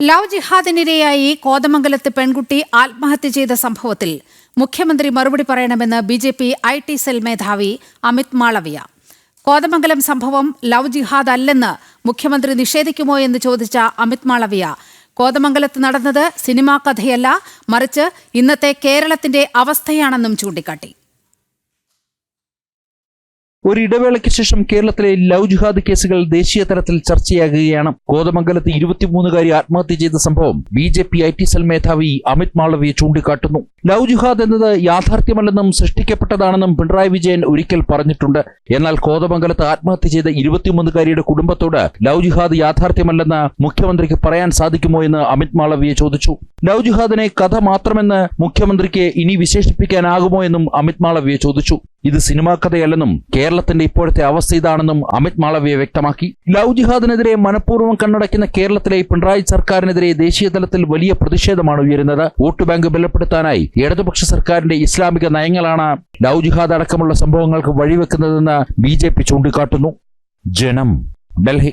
Love ജിഹാദിനിരയായി കോതമംഗലത്ത് പെൺകുട്ടി ആത്മഹത്യ ചെയ്ത സംഭവത്തിൽ മുഖ്യമന്ത്രി മറുപടി പറയണമെന്ന് ബിജെപി IT സെൽ മേധാവി അമിത് മാളവിയ. കോതമംഗലം സംഭവം ലവ് ജിഹാദ് അല്ലെന്ന് മുഖ്യമന്ത്രി നിഷേധിക്കുമോ എന്ന് ചോദിച്ച അമിത് മാളവിയ, കോതമംഗലത്ത് നടന്നത് സിനിമാ കഥയല്ല, മറിച്ച് ഇന്നത്തെ കേരളത്തിന്റെ അവസ്ഥയാണെന്നും ചൂണ്ടിക്കാട്ടി. ഒരിടവേളയ്ക്ക് ശേഷം കേരളത്തിലെ ലവ് ജിഹാദ് കേസുകൾ ദേശീയ തലത്തിൽ ചർച്ചയാകുകയാണ്. കോതമംഗലത്ത് 23-കാരി ആത്മഹത്യ ചെയ്ത സംഭവം BJP IT സെൽ മേധാവി അമിത് മാളവിയ ചൂണ്ടിക്കാട്ടുന്നു. ലവ് ജിഹാദ് എന്നത് യാഥാർത്ഥ്യമല്ലെന്നും സൃഷ്ടിക്കപ്പെട്ടതാണെന്നും പിണറായി വിജയൻ ഒരിക്കൽ പറഞ്ഞിട്ടുണ്ട്. എന്നാൽ കോതമംഗലത്ത് ആത്മഹത്യ ചെയ്ത 23-കാരിയുടെ കുടുംബത്തോട് ലവ് ജിഹാദ് യാഥാർത്ഥ്യമല്ലെന്ന് മുഖ്യമന്ത്രിക്ക് പറയാൻ സാധിക്കുമോ എന്ന് അമിത് മാളവിയ ചോദിച്ചു. ലവ് ജിഹാദിനെ കഥ മാത്രമെന്ന് മുഖ്യമന്ത്രിക്ക് ഇനി വിശേഷിപ്പിക്കാനാകുമോ എന്നും അമിത് മാളവിയ ചോദിച്ചു. ഇത് സിനിമാ കഥയല്ലെന്നും കേരളത്തിന്റെ ഇപ്പോഴത്തെ അവസ്ഥ ഇതാണെന്നും അമിത് മാളവിയ വ്യക്തമാക്കി. ലവ് ജിഹാദിനെതിരെ മനഃപൂർവ്വം കണ്ണടയ്ക്കുന്ന കേരളത്തിലെ പിണറായി സർക്കാരിനെതിരെ ദേശീയ തലത്തിൽ വലിയ പ്രതിഷേധമാണ് ഉയരുന്നത്. വോട്ട് ബാങ്ക് ബലപ്പെടുത്താനായി ഇടതുപക്ഷ സർക്കാരിന്റെ ഇസ്ലാമിക നയങ്ങളാണ് ലവ് ജിഹാദ് അടക്കമുള്ള സംഭവങ്ങൾക്ക് വഴിവെക്കുന്നതെന്ന് BJP ചൂണ്ടിക്കാട്ടുന്നു. ജനം, ഡൽഹി.